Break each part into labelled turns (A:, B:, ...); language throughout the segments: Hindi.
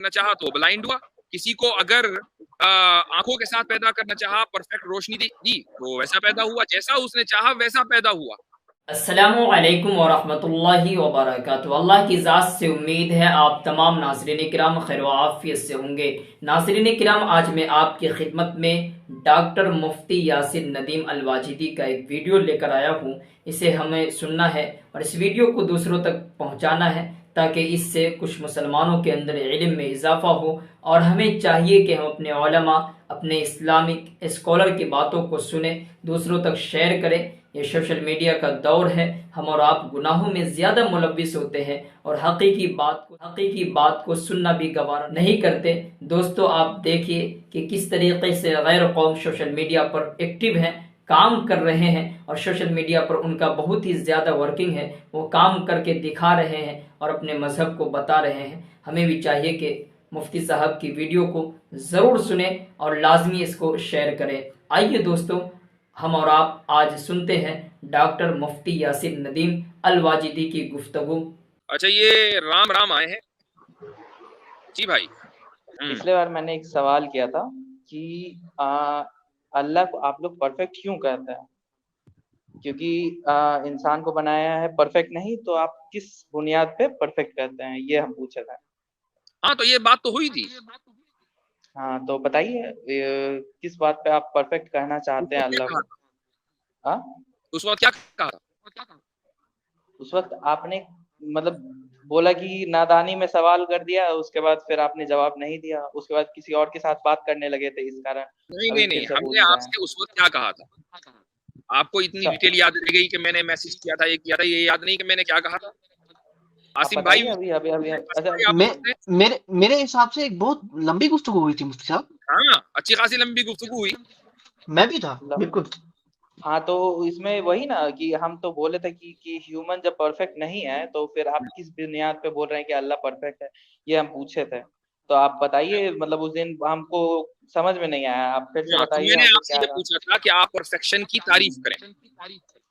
A: करना चाहा तो ब्लाइंड हुआ, किसी को अगर आंखों के साथ पैदा करना चाहा, परफेक्ट रोशनी दी तो वैसा पैदा हुआ, जैसा उसने चाहा वैसा पैदा हुआ।
B: अस्सलामु अलैकुम वरहमतुल्लाहि वबरकातुहू। अल्लाह की ज़ात से उम्मीद है आप तमाम नाज़रीन किराम खैर व आफियत से होंगे। नाज़रीन किराम, आज मैं आपकी खिदमत में डॉक्टर मुफ्ती यासिर नदीम अल-वाजिदी का एक वीडियो लेकर आया हूँ। इसे हमें सुनना है और इस वीडियो को दूसरों तक पहुँचाना है ताकि इससे कुछ मुसलमानों के अंदर इल्म में इजाफ़ा हो। और हमें चाहिए कि हम अपने उलमा, अपने इस्लामिक स्कॉलर की बातों को सुने, दूसरों तक शेयर करें। ये सोशल मीडिया का दौर है, हम और आप गुनाहों में ज़्यादा मुलव्विस होते हैं और हकीकी बात को सुनना भी गवारा नहीं करते। दोस्तों, आप देखिए कि किस तरीके से गैर कौम सोशल मीडिया पर एक्टिव हैं, काम कर रहे हैं और सोशल मीडिया पर उनका बहुत ही ज़्यादा वर्किंग है। वो काम करके दिखा रहे हैं और अपने मज़हब को बता रहे हैं। हमें भी चाहिए कि मुफ्ती साहब की वीडियो को ज़रूर सुने और लाजमी इसको शेयर करें। आइए दोस्तों, हम और आप आज सुनते हैं डॉक्टर मुफ्ती यासिर नदीम अल-वाजिदी की गुफ्तगू।
A: अच्छा, ये राम राम आए हैं जी भाई।
C: पिछले बार मैंने एक सवाल किया था कि अल्लाह को आप लोग परफेक्ट क्यों कहते हैं? क्योंकि इंसान को बनाया है परफेक्ट नहीं, तो आप किस बुनियाद पे परफेक्ट कहते हैं, ये हम पूछे थे।
A: हाँ, तो ये बात तो हुई थी।
C: हाँ, तो बताइए किस बात पे आप परफेक्ट कहना चाहते हैं अल्लाह को? हाँ,
A: उस वक्त क्या कहा?
C: उस वक्त आपने मतलब बोला कि नादानी में सवाल कर दिया, उसके बाद फिर आपने जवाब नहीं दिया, उसके बाद किसी और के साथ बात करने लगे थे, इस कारण अभी
A: नहीं,
C: फिर से
A: हमने
C: पूछ रहे हैं।
A: आपसे उस वक्त क्या कहा था? आपको इतनी डिटेल याद रह गई कि मैंने मैसेज किया था, ये किया था, ये याद नहीं कि मैंने क्या कहा था? आसिम भाई,
C: अभी अच्छा,
D: मेरे हिसाब से एक बहुत लंबी गुफ्तगू हुई थी मुफ्ती साहब।
A: हाँ, अच्छी खासी लंबी गुफ्तगू हुई।
D: मैं भी था, बिल्कुल।
C: हाँ, तो इसमें वही ना कि हम तो बोले थे कि ह्यूमन जब परफेक्ट नहीं है, तो फिर आप किस बुनियाद पे बोल रहे हैं कि अल्लाह परफेक्ट है, ये हम पूछे थे। तो आप बताइए, मतलब उस दिन हमको समझ में नहीं आया, आप फिर से
A: तो
C: बताइए।
A: मैंने आपसे ये पूछा था कि आप परफेक्शन की तारीफ करें,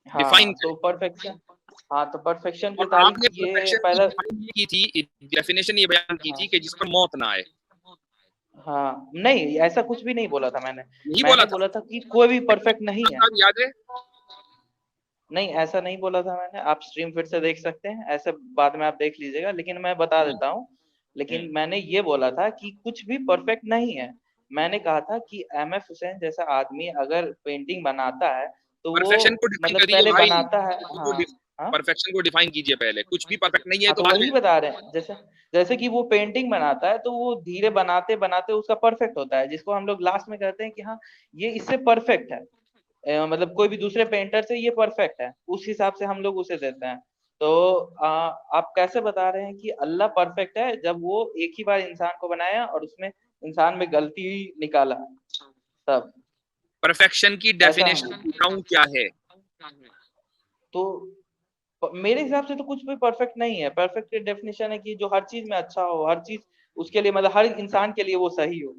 A: डिफाइन
C: तो परफेक्शन, हाँ, तो परफेक्शन की
A: और
C: तारीफ
A: आपने
C: ये
A: परफेक्शन
C: पहले
A: की थी, डेफिनेशन ये बयान की थी कि जिस पर मौत ना आए।
C: हाँ, नहीं, ऐसा कुछ भी नहीं बोला था मैंने।
A: नहीं
C: मैंने
A: बोला
C: बोला था कि कोई भी परफेक्ट नहीं है।
A: याद है?
C: नहीं, ऐसा नहीं बोला था मैंने। आप स्ट्रीम फिर से देख सकते हैं, ऐसे बाद में आप देख लीजिएगा, लेकिन मैं बता देता हूँ। लेकिन मैंने ये बोला था कि कुछ भी परफेक्ट नहीं है। मैंने कहा था कि एमएफ हुसैन जैसा आदमी अगर पेंटिंग बनाता है, तो वो
A: परफेक्शन को डिफाइन
C: मतलब
A: करिए
C: पहले
A: भाई।
C: बनाता है। हाँ,
A: परफेक्शन को डिफाइन कीजिए पहले। कुछ भी परफेक्ट नहीं है
C: हाँ,
A: तो
C: तो
A: बाद
C: वही
A: में
C: बता रहे हैं। जैसे जैसे कि वो पेंटिंग बनाता है, तो वो धीरे बनाते बनाते उसका परफेक्ट होता है, जिसको हम लोग लास्ट में कहते हैं कि हाँ, ये इससे परफेक्ट है। मतलब कोई भी दूसरे पेंटर से ये परफेक्ट है, उस हिसाब से हम लोग उसे देते हैं। तो आप कैसे बता रहे हैं कि अल्लाह परफेक्ट है, जब वो एक ही बार इंसान को बनाया और उसमें इंसान में गलती निकाला तब?
A: परफेक्शन की
C: ऐसा
A: डेफिनेशन बताऊं क्या है?
C: तो मेरे हिसाब से तो कुछ भी परफेक्ट नहीं है। परफेक्ट की डेफिनेशन है कि जो हर चीज में अच्छा हो, हर चीज उसके लिए, मतलब हर इंसान के लिए वो सही हो,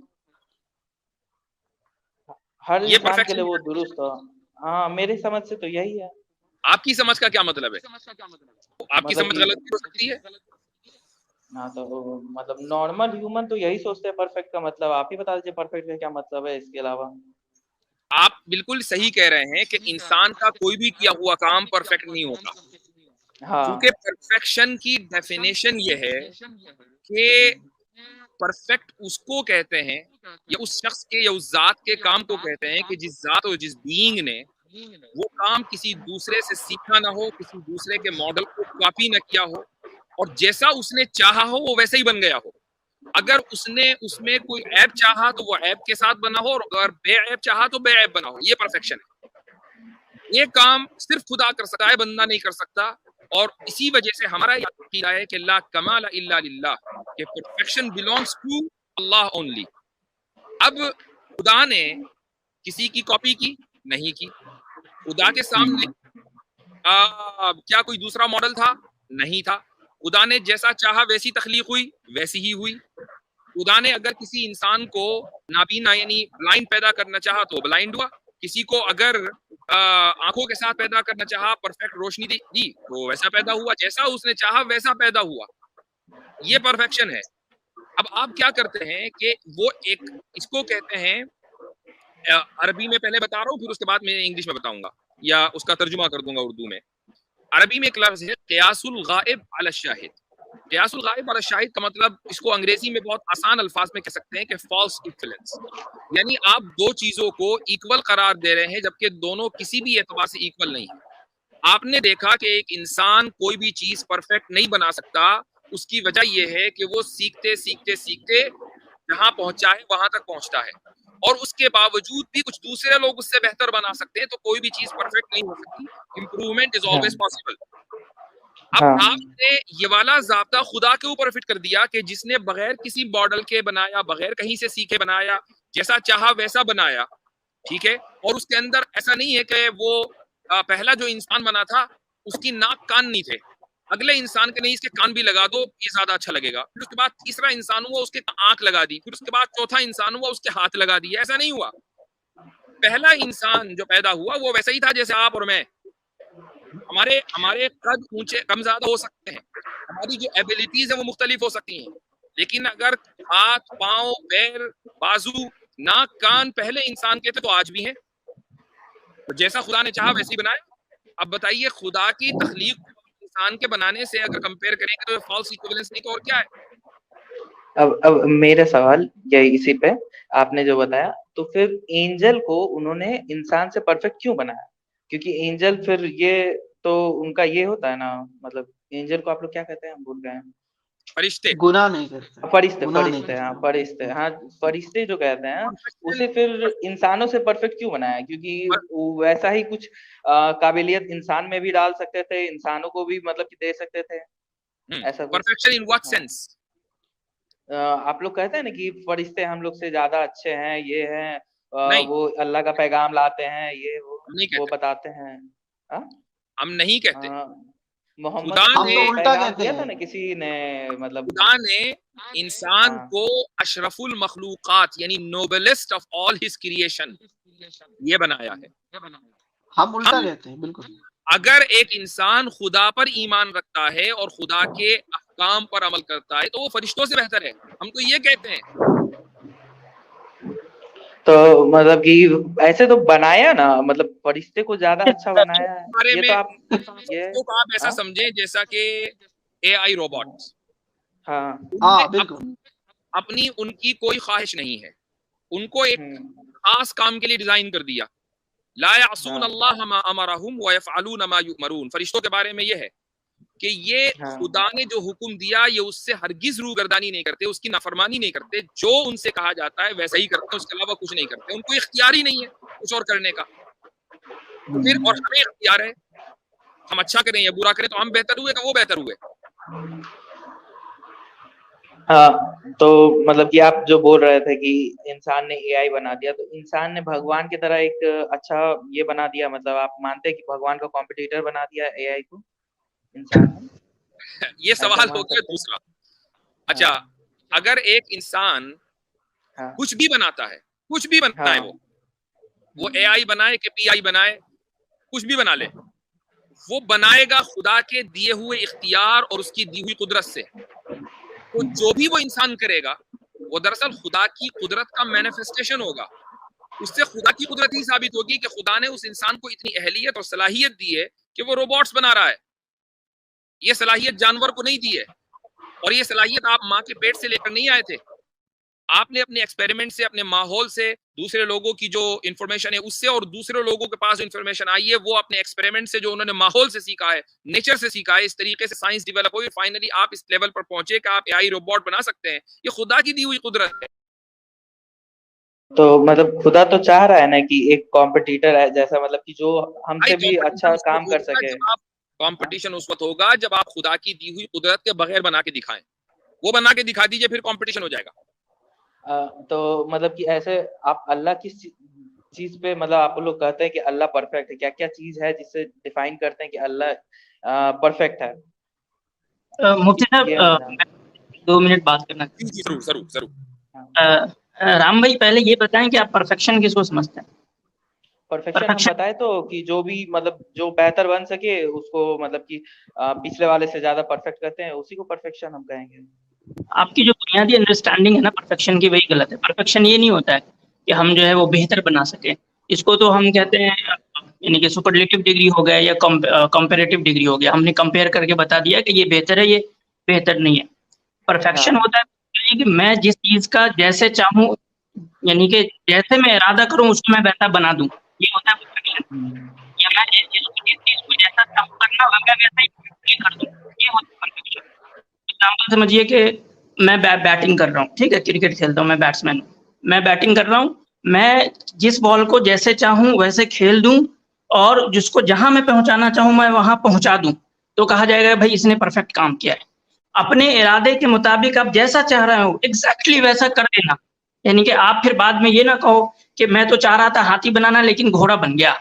C: हर
A: ये
C: इंसान के लिए
A: परफेक्शन,
C: वो दुरुस्त हो। हाँ, मेरे समझ से तो यही है।
A: आपकी समझ का क्या मतलब है? आपकी
C: मतलब
A: समझ
C: कि
A: गलत भी हो सकती है।
C: हाँ, तो मतलब नॉर्मल ह्यूमन तो यही सोचते हैं परफेक्ट का मतलब। आप ही बता दीजिए परफेक्ट का क्या मतलब है इसके अलावा।
A: आप बिल्कुल सही कह रहे हैं कि इंसान का कोई भी किया हुआ काम परफेक्ट नहीं होता,
C: हाँ,
A: क्योंकि परफेक्शन की डेफिनेशन ये है कि परफेक्ट उसको कहते हैं, या उस शख्स के या उस जात के काम को कहते हैं कि जिस जात और जिस बीइंग ने वो काम किसी दूसरे से सीखा ना हो, किसी दूसरे के मॉडल को कॉपी ना किया हो, और जैसा उसने चाहा हो वो वैसे ही बन गया हो। अगर उसने उसमें कोई ऐप चाहा तो वो ऐप के साथ बना हो, और अगर बेऐब चाहा तो बेऐब बना हो। ये परफेक्शन है। ये काम सिर्फ खुदा कर सकता है, बंदा नहीं कर सकता। और इसी वजह से हमारा ये अकीदा है कि ला कमाल इल्ला लिल्लाह, कि perfection belongs to Allah only. अब खुदा ने किसी की कॉपी की नहीं की। खुदा के सामने क्या कोई दूसरा मॉडल था? नहीं था। खुदा ने जैसा चाहा वैसी तख्लीक हुई, वैसी ही हुई। खुदा ने अगर किसी इंसान को नाबीना यानी ब्लाइंड पैदा करना चाहा तो ब्लाइंड हुआ, किसी को अगर आंखों के साथ पैदा करना चाहा, परफेक्ट रोशनी दी तो वैसा पैदा हुआ, जैसा उसने चाहा वैसा पैदा हुआ। ये परफेक्शन है। अब आप क्या करते हैं कि वो एक इसको कहते हैं, अरबी में पहले बता रहा हूँ, फिर उसके बाद मैं इंग्लिश में बताऊंगा या उसका तर्जुमा कर दूंगा उर्दू में। अरबी में एक लफ्ज है क़ियासुल गाइब अला शाहिद। क़ियासुल गाइब अला शाहिद का मतलब इसको अंग्रेजी में बहुत आसान अल्फाज में कह सकते हैं कि फॉल्स इक्विवेलेंस, यानी आप दो चीजों को इक्वल करार दे रहे हैं जबकि दोनों किसी भी एतबार से इक्वल नहीं है। आपने देखा कि एक इंसान कोई भी चीज परफेक्ट नहीं बना सकता, उसकी वजह यह है कि वो सीखते सीखते सीखते जहां पहुंचा है वहां तक पहुंचता है, और उसके बावजूद भी कुछ दूसरे लोग उससे बेहतर बना सकते हैं। तो कोई भी चीज परफेक्ट नहीं हो सकती, इंप्रूवमेंट इज ऑलवेज पॉसिबल। अब आपने ये वाला ज़ाब्ता खुदा के ऊपर फिट कर दिया कि जिसने बगैर किसी मॉडल के बनाया, बगैर कहीं से सीखे बनाया, जैसा चाहा वैसा बनाया, ठीक है। और उसके अंदर ऐसा नहीं है कि वो पहला जो इंसान बना था उसकी नाक कान नहीं थे, अगले इंसान के नहीं इसके कान भी लगा दो ये ज्यादा अच्छा लगेगा, फिर उसके बाद तीसरा इंसान हुआ उसके आंख लगा दी, फिर उसके बाद चौथा इंसान हुआ उसके हाथ लगा दिए। ऐसा नहीं हुआ, पहला इंसान जो पैदा हुआ वो वैसा ही था जैसे आप और मैं। हमारे हमारे कद ऊंचे कम ज्यादा हो सकते हैं, हमारी जो एबिलिटीज है वो मुख्तलिफ हो सकती हैं, लेकिन अगर हाथ पांव पैर बाजू नाक कान पहले इंसान के थे तो आज भी हैं, तो जैसा खुदा ने चाहा वैसे ही बनाया। अब बताइए, खुदा की तख्लीक इंसान के बनाने से अगर कंपेयर करेंगे तो फॉल्स इक्विवेलेंस नहीं तो और क्या है।
C: अब मेरा सवाल ये इसी पे आपने जो बताया, तो फिर एंजल को उन्होंने इंसान से परफेक्ट क्यों बनाया? क्योंकि एंजल फिर ये तो उनका ये होता है ना, मतलब एंजल को आप लोग क्या कहते हैं, हम भूल गए हैं।
A: फरिश्ते,
D: गुनाह नहीं करते,
C: फरिश्ते,
D: गुनाह नहीं
C: फरिश्ते, हाँ
D: करते।
C: फरिश्ते, हाँ फरिश्ते जो कहते हैं, उसे
A: परफेक्शन
C: फिर इंसानों से परफेक्ट क्यों बनाया? क्योंकि वो वैसा ही कुछ काबिलियत इंसान में भी डाल सकते थे, इंसानों को भी मतलब कि दे सकते थे, ऐसा कुछ।
A: परफेक्शन इन व्हाट
C: हाँ।
A: सेंस?
C: आप लोग कहते हैं ना कि फरिश्ते हम लोग से ज्यादा अच्छे हैं, ये हैं,
A: नहीं,
C: वो अल्लाह का पैगाम लाते हैं, ये
A: हम नहीं
C: वो
A: कहते,
C: बताते हैं। हाँ?
A: हम नहीं कहते।
C: मोहम्मद
A: खुदा
C: को
D: हम
A: ने
D: तो उल्टा
C: पैगाम
D: कहते
C: दिया था
D: हैं।
C: ना किसी ने, मतलब
A: खुदा ने इंसान
C: हाँ
A: को अशरफुल मखलूकात यानी नोबेलिस्ट ऑफ ऑल हिज क्रिएशन ये बनाया है।
D: हम उल्टा
A: हम
D: कहते हैं, बिल्कुल।
A: अगर एक इंसान खुदा पर ईमान रखता है और खुदा के अहकाम पर अमल करता है तो वो फरिश्तों से बेहतर है, हम तो ये कहते हैं।
C: तो मतलब कि ऐसे तो बनाया ना, मतलब फरिश्ते को ज्यादा अच्छा बनाया है,
A: बारे
C: ये
A: में
C: तो आप ये
A: फरिश्तों को आप ऐसा
C: हाँ
A: समझें जैसा कि एआई रोबोट्स,
C: हाँ
A: उनमें
D: हाँ, बिल्कुल।
A: अपनी उनकी कोई ख्वाहिश नहीं है, उनको एक
C: हम्म,
A: खास काम के लिए डिजाइन कर दिया। ला यासून
C: हाँ
A: अल्लाह मा अमरहुम व यफअलून मा युमरून। फरिश्तों के बारे में ये है कि ये
C: हाँ
A: खुदा ने जो हुक्म दिया ये उससे हरगिज रूगर्दानी नहीं करते, उसकी नाफरमानी नहीं करते, जो उनसे कहा जाता है वैसा ही करते हैं, उसके अलावा कुछ नहीं करते, उनको इख्तियार ही नहीं है कुछ और करने का। तो फिर और हमें इख्तियार है, हम अच्छा करें या बुरा करें, तो हम बेहतर हुए कि वो बेहतर हुए?
C: हाँ। तो मतलब कि आप जो बोल रहे थे कि इंसान ने एआई बना दिया, तो इंसान ने भगवान की तरह एक अच्छा ये बना दिया, मतलब आप मानते हैं कि भगवान का कॉम्पिटिटर बना दिया एआई को इंसान ने?
A: ये
C: ऐसा
A: सवाल हो
C: मान
A: गया
C: सकते हैं?
A: दूसरा। अच्छा,
C: हाँ
A: अगर एक इंसान
C: हाँ
A: कुछ भी बनाता है, कुछ भी बनाए,
C: हाँ
A: वो एआई बनाए कि पीआई बनाए, कुछ भी बना ले, वो बनाएगा खुदा के दिए हुए इख्तियार और उसकी दी हुई कुदरत से। तो जो भी वो इंसान करेगा वो दरअसल खुदा की कुदरत का मैनिफेस्टेशन होगा, उससे खुदा की कुदरत ही साबित होगी कि खुदा ने उस इंसान को इतनी अहलियत और सलाहियत दी है कि वो रोबोट्स बना रहा है। ये सलाहियत जानवर को नहीं दी है, और ये सलाहियत आप माँ के पेट से लेकर नहीं आए थे, आपने अपने एक्सपेरिमेंट से, अपने माहौल से, दूसरे लोगों की जो इंफॉर्मेशन है उससे, और दूसरे लोगों के पास जो इंफॉर्मेशन आई है वो अपने एक्सपेरिमेंट से, जो उन्होंने माहौल से सीखा है, नेचर से सीखा है, इस तरीके से साइंस डेवलप हुई, फाइनली आप इस लेवल पर पहुंचे कि आप एआई रोबोट बना सकते हैं। ये खुदा की दी हुई कुदरत है।
C: तो मतलब खुदा तो चाह रहा है ना कि एक कॉम्पिटिटर है जैसा, मतलब कि जो
A: भाई
C: हमसे भी
A: कंपटीशन
C: अच्छा
A: उस
C: काम
A: वक्त
C: कर
A: होगा
C: सके।
A: जब आप कंपटीशन उस वक्त होगा जब आप खुदा की दी हुई कुदरत के बगैर बना के दिखाएं, वो बना के दिखा दीजिए, फिर कंपटीशन हो जाएगा।
C: तो मतलब कि ऐसे आप अल्लाह किस चीज पे, मतलब आप लोग कहते हैं कि अल्लाह परफेक्ट है, क्या क्या चीज है जिससे डिफाइन करते हैं कि अल्लाह परफेक्ट है?
E: मुफ्ती
C: ये
E: साहब,
C: हम जान।
E: 2 मिनट बात करना
A: जी जी, जरूर जरूर जरूर।
C: हाँ।
E: राम भाई, पहले ये बताएं कि आप परफेक्शन किसको समझते हैं?
C: परफेक्शन हम
E: परफेक्शन
C: बताए तो कि जो भी मतलब जो बेहतर बन सके उसको, मतलब कि पिछले वाले से ज्यादा परफेक्ट करते हैं, उसी को परफेक्शन हम कहेंगे।
E: आपकी जो बुनियादी अंडरस्टैंडिंग है ना परफेक्शन की, वही गलत है। परफेक्शन ये नहीं होता है कि हम जो है वो बेहतर बना सकें। इसको तो हम कहते हैं यानी कि सुपरलेटिव डिग्री हो गया या कंपैरेटिव डिग्री हो गया। हमने कंपेयर करके बता दिया कि ये बेहतर है, ये बेहतर नहीं है। परफेक्शन
C: हाँ
E: होता है कि मैं जिस चीज का जैसे चाहूँ, यानी कि जैसे मैं इरादा करूँ उसको मैं वैसा बना दूं, ये होता है परफेक्शन। या मैं जिस चीज को जैसा चाहूँ करना मैं वैसा ही perfectly कर दूं, ये होता है परफेक्शन। एग्जाम्पल समझिए कि मैं बैटिंग कर रहा हूँ, ठीक है, क्रिकेट खेलता हूँ, मैं बैट्समैन हूँ, मैं बैटिंग कर रहा हूँ, मैं जिस बॉल को जैसे चाहूँ वैसे खेल दूं और जिसको जहां मैं पहुंचाना चाहूँ मैं वहां पहुंचा दूं, तो कहा जाएगा भाई इसने परफेक्ट काम किया है। अपने इरादे के मुताबिक आप जैसा चाह रहे हो एग्जैक्टली वैसा कर देना, यानी कि आप फिर बाद में ये ना कहो कि मैं तो चाह रहा था हाथी बनाना लेकिन घोड़ा बन गया,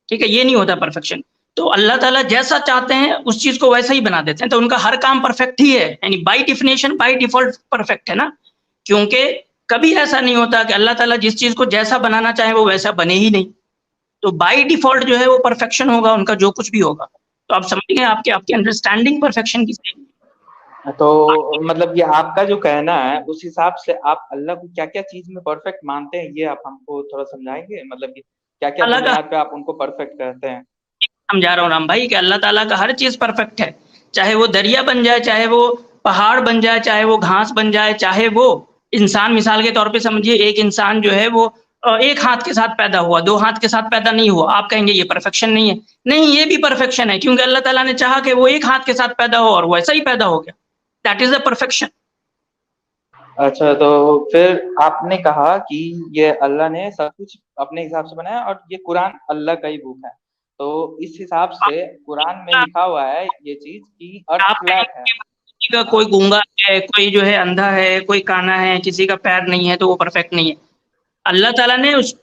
E: ठीक है, ये नहीं होता परफेक्शन। तो अल्लाह ताला जैसा चाहते हैं उस चीज को वैसा ही बना देते हैं, तो उनका हर काम परफेक्ट ही है, यानी by definition by default perfect है ना। क्योंकि कभी ऐसा नहीं होता कि अल्लाह ताला जिस चीज को जैसा बनाना चाहे वो वैसा बने ही नहीं, तो बाय डिफॉल्ट जो है वो परफेक्शन होगा उनका, जो कुछ भी होगा। तो आप समझ गए, आपकी आपकी अंडरस्टैंडिंग परफेक्शन की सही है।
C: तो मतलब ये आपका जो कहना है उस हिसाब से आप अल्लाह को क्या क्या चीज में परफेक्ट मानते हैं, ये आप हमको थोड़ा समझाएंगे, मतलब कि क्या क्या
E: अल्लाह का
C: बुनियाद पे आप उनको परफेक्ट कहते हैं।
E: समझा रहा हूँ राम भाई कि अल्लाह ताला का हर चीज परफेक्ट है, चाहे वो दरिया बन जाए, चाहे वो पहाड़ बन जाए, चाहे वो घास बन जाए, चाहे वो इंसान, मिसाल के तौर पे समझिए एक इंसान जो है वो एक हाथ के साथ पैदा हुआ, दो हाथ के साथ पैदा नहीं हुआ, आप कहेंगे ये परफेक्शन नहीं है। नहीं, ये भी परफेक्शन है, क्योंकि अल्लाह ताला ने चाहा कि वो एक हाथ के साथ पैदा हो और वो ऐसा ही पैदा हो गया। That is the perfection.
C: अच्छा, तो फिर आपने कहा कि ये अल्लाह ने सब कुछ अपने हिसाब से बनाया और ये कुरान अल्लाह का ही बुक है, तो इस हिसाब से कुरान में लिखा हुआ है ये चीज कि अर्थ
E: आप
C: फ्लैट है।
E: कहेंगे किसी का
C: हाँ
E: कोई गूंगा है, कोई जो है अंधा है, कोई काना है, किसी का पैर नहीं है, तो वो परफेक्ट नहीं है। अल्लाह ताला ने उस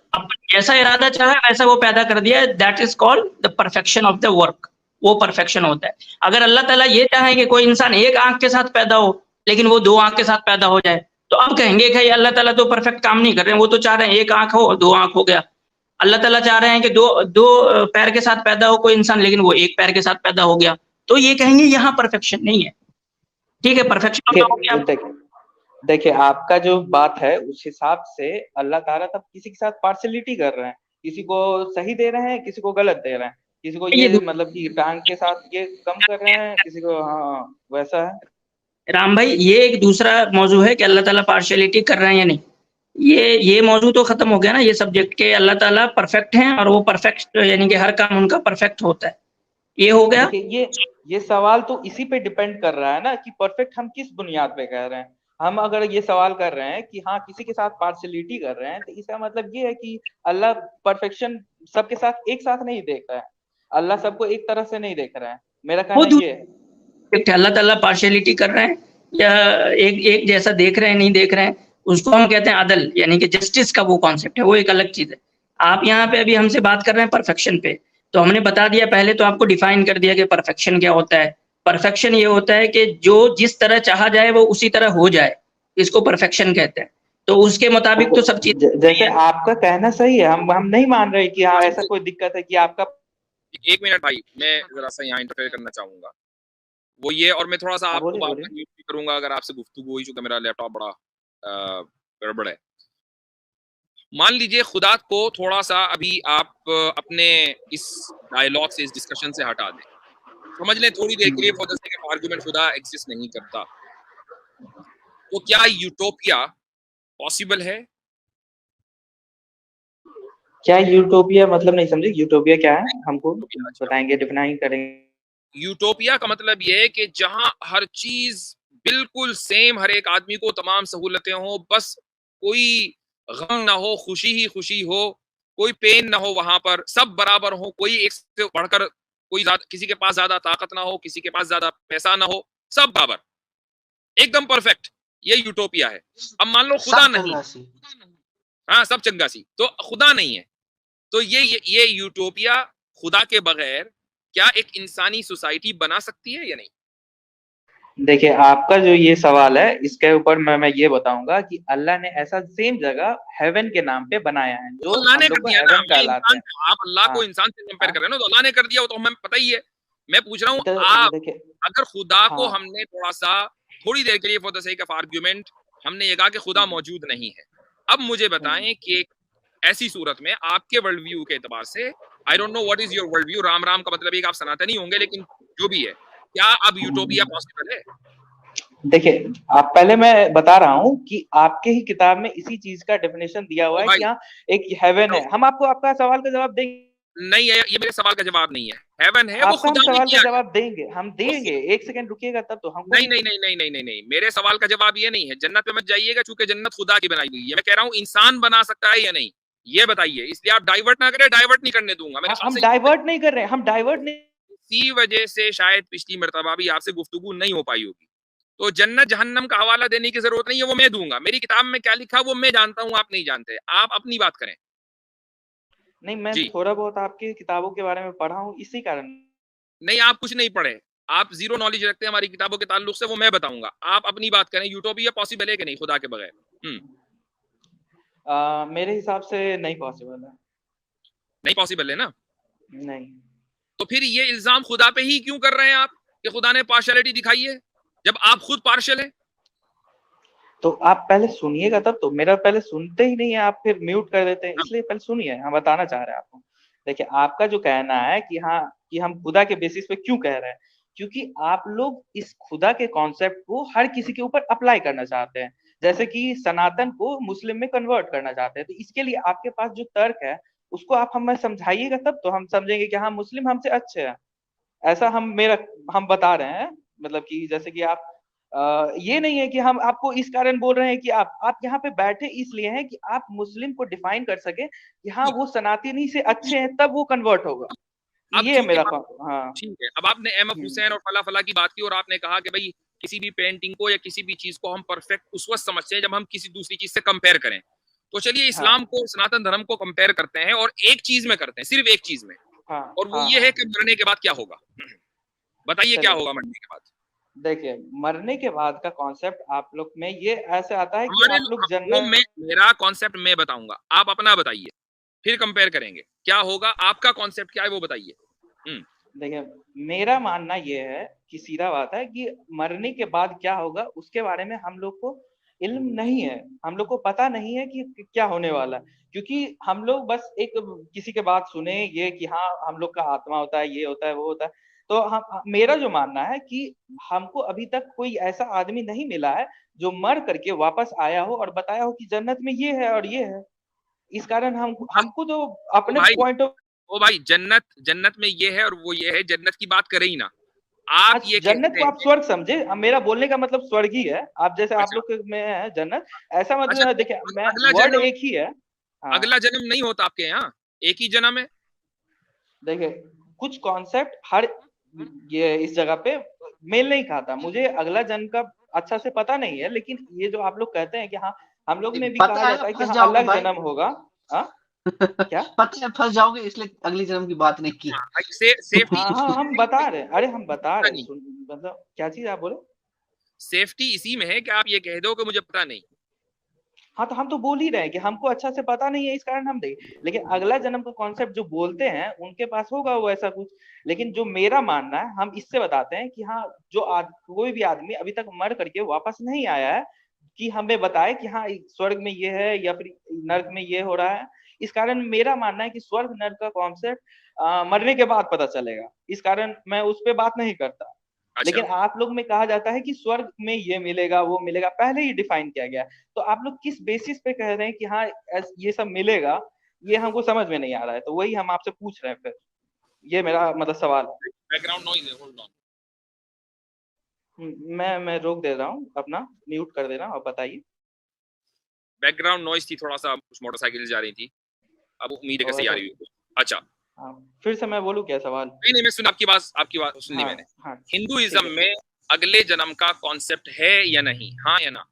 E: जैसा इरादा चाहा वैसा वो पैदा कर दिया, that is called the perfection of the work, वो परफेक्शन होता है। अगर अल्लाह ताला ये चाहे कि कोई इंसान एक आंख के साथ पैदा हो लेकिन वो दो आंख के साथ पैदा हो जाए, तो अब कहेंगे कि अल्लाह ताला तो परफेक्ट काम नहीं कर रहे हैं, वो तो चाह रहे हैं एक आंख हो दो आंख हो गया। अल्लाह ताला चाह रहे हैं कि दो दो पैर के साथ पैदा हो कोई इंसान, लेकिन वो एक पैर के साथ पैदा हो गया, तो ये कहेंगे यहाँ परफेक्शन नहीं है। ठीक है, परफेक्शन हो गया।
C: देखिए देखिए आपका जो बात है उस हिसाब से अल्लाह ताला तब किसी के साथ पार्शलिटी कर रहे हैं, किसी को सही दे रहे हैं, किसी को गलत दे रहे हैं, किसी को
E: ये
C: ये मतलब कि टांग के साथ ये कम कर रहे हैं, किसी को हाँ वैसा है।
E: राम भाई, ये एक दूसरा मौजू है कि अल्लाह ताला पार्शियलिटी कर रहे हैं या नहीं। ये मौजू तो खत्म हो गया ना, ये सब्जेक्ट के अल्लाह ताला परफेक्ट हैं और वो परफेक्ट यानी कि हर काम उनका परफेक्ट होता है, ये हो गया।
C: देखिए ये सवाल तो इसी पे डिपेंड कर रहा है ना कि परफेक्ट हम किस बुनियाद पे कह रहे हैं। हम अगर ये सवाल कर रहे हैं कि हाँ किसी के साथ पार्शलिटी कर रहे हैं, तो इसका मतलब ये है कि अल्लाह परफेक्शन सबके साथ एक साथ नहीं देख रहा है, अल्लाह सबको एक तरह से नहीं देख रहा है, मेरा
E: वो
C: कहना ये है।
E: अल्लाह ताला पार्शियलिटी कर रहे हैं या एक एक जैसा देख रहे हैं नहीं देख रहे हैं, उसको हम कहते हैं अदल, यानी कि जस्टिस का वो कॉन्सेप्ट है, वो एक अलग चीज है। आप यहाँ पे अभी हमसे बात कर रहे हैं परफेक्शन पे, तो हमने बता दिया पहले, तो आपको डिफाइन कर दिया कि परफेक्शन क्या होता है। परफेक्शन ये होता है कि जो जिस तरह चाहा जाए वो उसी तरह हो जाए, इसको परफेक्शन कहते हैं। तो उसके मुताबिक तो सब चीज
C: जैसे आपका कहना सही है, हम नहीं मान रहे कि हाँ ऐसा कोई दिक्कत है कि आपका।
A: एक मिनट भाई, मैं जरा सा यहाँ इंटरफेयर करना चाहूंगा, वो ये, और मैं थोड़ा सा
C: हाँ,
A: आपको
C: बोलिए
A: बात
C: बोलिए।
A: में म्यूट भी करूंगा अगर आपसे गुफ्तगू हुई, चूंकि मेरा लैपटॉप बड़ा गड़बड़ है। मान लीजिए खुदा को थोड़ा सा अभी आप अपने इस डायलॉग से, इस डिस्कशन से हटा दें, समझ लें थोड़ी देर के लिए for the sake of argument खुदा एग्जिस्ट नहीं करता, तो क्या यूटोपिया पॉसिबल है?
C: क्या यूटोपिया मतलब नहीं समझे, यूटोपिया क्या है हमको
A: अच्छा,
C: बताएंगे, डिफाइन करेंगे।
A: यूटोपिया का मतलब ये है कि जहां हर चीज बिल्कुल सेम, हर एक आदमी को तमाम सहूलतें हो, बस कोई गम ना हो, खुशी ही खुशी हो, कोई पेन ना हो, वहां पर सब बराबर हो, कोई एक से बढ़कर कोई किसी के पास ज्यादा ताकत ना हो, किसी के पास ज्यादा पैसा ना हो, सब बराबर, एकदम परफेक्ट, ये यूटोपिया है। अब मान लो खुदा
D: सब
A: नहीं,
D: चंगा सी।
A: हाँ सब चंगा सी, तो खुदा नहीं है, तो ये यूटोपिया खुदा के बगैर क्या एक इंसानी सोसाइटी बना सकती है या नहीं?
C: देखिए आपका जो ये सवाल है इसके ऊपर मैं ये बताऊंगा कि अल्लाह ने ऐसा सेम जगह हेवन के नाम पे बनाया है
A: तो
C: जो
A: अल्लाह
C: हम
A: ने
C: लोग
A: कर
C: को
A: दिया ना,
C: हेवन
A: ये
C: कहलाते
A: इंसान,
C: हैं।
A: आप अल्लाह
C: हाँ
A: को इंसान से कंपेयर
C: हाँ
A: कर रहे हैं ना, तो अल्लाह ने कर दिया, वो तो हमें पता ही है। मैं पूछ रहा हूँ,
C: तो
A: आप
C: देखिए
A: अगर खुदा को
C: हाँ
A: हमने थोड़ा सा थोड़ी देर के लिए for the sake of argument हमने ये कहा कि खुदा मौजूद नहीं है। अब मुझे बताएं कि ऐसी सूरत में आपके वर्ल्ड व्यू के एतबार से, I don't know what is your world view, Ram Ram का मतलब है कि आप सनातनी होंगे, लेकिन जो भी है, क्या अब यूटोपिया पॉसिबल है?
C: देखिए, आप पहले मैं बता रहा हूँ कि आपके ही किताब में इसी चीज का डेफिनेशन दिया हुआ है कि यहाँ एक हेवन है। हम आपको आपका सवाल का जवाब देंगे।
A: नहीं है, ये मेरे सवाल का जवाब नहीं है। हेवन है, वो
C: आपका हम
A: खुदा ने
C: सवाल
A: किया
C: का
A: है।
C: जवाब देंगे, हम देंगे, एक सेकंड रुकिएगा तब तो हमको।
A: नहीं नहीं नहीं नहीं नहीं नहीं नहीं, मेरे सवाल का जवाब ये नहीं है। जन्नत पे मत जाइएगा, चूंकि जन्नत खुदा की बनाई हुई है। मैं कह रहा हूँ इंसान बना सकता है या नहीं, ये बताइए। इसलिए आप डाइवर्ट ना करें, डाइवर्ट नहीं करने दूंगा। मैंने
C: हम डाइवर्ट नहीं कर रहे हैं, हम डाइवर्ट नहीं।
A: इसी वजह से शायद पिछली मर्तबा भी आपसे गुफ्तगू नहीं हो पाई होगी। तो जन्नत जहन्नम का हवाला देने की जरूरत नहीं है, वो मैं दूंगा। मेरी किताब में क्या लिखा वो मैं जानता हूँ, आप नहीं जानते। आप अपनी बात करें।
C: नहीं, मैं
A: जी।
C: थोड़ा बहुत आपकी किताबों के बारे में पढ़ा हूँ, इसी कारण।
A: नहीं, आप कुछ नहीं पढ़े, आप जीरो नॉलेज रखते हैं हमारी किताबों के ताल्लुक से, वो मैं बताऊंगा। आप अपनी बात करें। यूटोपिया पॉसिबल है कि नहीं खुदा के बगैर?
C: मेरे हिसाब से नहीं पॉसिबल है।
A: नहीं पॉसिबल है ना?
C: नहीं।
A: तो फिर ये इल्जाम खुदा पे ही क्यों कर रहे हैं आप कि खुदा ने पार्शियलिटी दिखाई है, जब आप खुद पार्शियल हैं?
C: तो आप पहले सुनिएगा तब तो। मेरा पहले सुनते ही नहीं है आप, फिर म्यूट कर देते हैं। इसलिए पहले सुनिए, हम बताना चाह रहे हैं आपको। देखिए, आपका जो कहना है कि हाँ, कि हम खुदा के बेसिस पे क्यों कह रहे हैं, क्योंकि आप लोग इस खुदा के कॉन्सेप्ट को हर किसी के ऊपर अप्लाई करना चाहते हैं। जैसे कि सनातन को मुस्लिम में कन्वर्ट करना चाहते हैं। तो इसके लिए आपके पास जो तर्क है उसको आप हमें समझाइएगा, तब तो हम समझेंगे कि हाँ, मुस्लिम हमसे अच्छे हैं। ऐसा हम बता रहे हैं। मतलब कि जैसे कि आप ये नहीं है कि हम आपको इस कारण बोल रहे हैं कि आप यहाँ पे बैठे इसलिए हैं कि आप मुस्लिम को डिफाइन कर सके कि हाँ, वो सनातनी से अच्छे हैं, तब वो कन्वर्ट होगा।
A: अब
C: ये है
A: चूंकि
C: मेरा
A: हाँ ठीक है। अब आपने अहमद हुसैन और फला फला की बात की, और आपने कहा कि भाई किसी भी पेंटिंग को या किसी भी चीज को हम परफेक्ट उस वक्त समझते हैं जब हम किसी दूसरी चीज से कंपेयर करें। तो चलिए, इस्लाम को, सनातन धर्म को कंपेयर करते हैं, और एक चीज में करते हैं, सिर्फ एक चीज में, और वो ये है कि मरने के बाद क्या होगा। बताइए क्या होगा मरने के बाद?
C: देखिए, मरने के बाद का कॉन्सेप्ट आप लोग में ये ऐसे आता है कि आप लोग जन्नत।
A: मेरा कॉन्सेप्ट मैं बताऊंगा, आप अपना बताइए, फिर कंपेयर करेंगे क्या होगा। आपका कॉन्सेप्ट क्या है वो बताइए।
C: देखिए, मेरा मानना ये है कि सीधा बात है कि मरने के बाद क्या होगा उसके बारे में हम लोग को इल्म नहीं है। हम लोग को पता नहीं है कि क्या होने वाला है, क्योंकि हम लोग बस एक किसी के बात सुने ये कि हाँ, हम लोग का आत्मा होता है, ये होता है, वो होता है। तो मेरा जो मानना है कि हमको अभी तक कोई ऐसा आदमी नहीं मिला है जो मर करके वापस आया हो और बताया हो कि जन्नत में ये है और ये है। इस कारण हमको तो अपने पॉइंट ऑफ
A: ओ भाई, जन्नत में ये है और वो ये है, जन्नत की बात करें ही ना आप। ये
C: जन्नत को आप स्वर्ग समझे। मेरा बोलने का मतलब स्वर्ग ही है। आप जैसे आप लोग में है जन्नत, ऐसा मतलब देखिए, मैं वर्ड एक ही है।
A: अगला जन्म नहीं होता आपके यहाँ, एक ही जन्म है।
C: देखिए, कुछ कॉन्सेप्ट हर ये इस जगह पे मेल नहीं खाता। मुझे अगला जन्म का अच्छा से पता नहीं है, लेकिन ये जो आप लोग कहते हैं कि हाँ, हम लोग में भी कहा जाता है कि हाँ, अलग जन्म होगा। क्या
D: पता है फंस जाओगे, इसलिए अगले जन्म की बात नहीं की।
C: हाँ, हम बता रहे हैं। अरे हम बता रहे हैं, मतलब क्या चीज आप बोले?
A: सेफ्टी इसी में है कि आप ये कह दो कि मुझे पता नहीं।
C: हाँ, तो हम तो बोल ही रहे हैं कि हमको अच्छा से पता नहीं है, इस कारण हम देखें। लेकिन अगला जन्म का कॉन्सेप्ट जो बोलते हैं उनके पास होगा वो ऐसा कुछ। लेकिन जो मेरा मानना है, हम इससे बताते हैं कि हाँ, जो कोई भी आदमी अभी तक मर करके वापस नहीं आया है कि हमें बताए कि हाँ, स्वर्ग में ये है या फिर नर्क में ये हो रहा है। इस कारण मेरा मानना है कि स्वर्ग नर्क का कॉन्सेप्ट मरने के बाद पता चलेगा। इस कारण मैं उस पर बात नहीं करता। लेकिन आप लोग में कहा जाता है कि स्वर्ग में ये मिलेगा, वो मिलेगा, पहले ही डिफाइन किया गया। तो आप लोग किस बेसिस पे कह रहे हैं कि हाँ, ये सब मिलेगा, ये हमको समझ में नहीं आ रहा है। तो वही हम आपसे पूछ रहे हैं। फिर ये मेरा मतलब सवाल है।
A: बैकग्राउंड नॉइज है, होल्ड ऑन।
C: मैं रोक दे रहा हूँ, अपना म्यूट कर दे रहा हूँ। अब बताइए।
A: बैकग्राउंड नॉइज थी, थोड़ा सा कुछ मोटरसाइकिल जा रही थी, अब उम्मीद है कि सही आ रही होगी। अच्छा,
C: फिर से मैं बोलूं क्या सवाल?
A: नहीं, मैं सुन आपकी बात सुनी मैंने। हिंदुइज्म में अगले जन्म का कॉन्सेप्ट है या नहीं, हाँ या ना?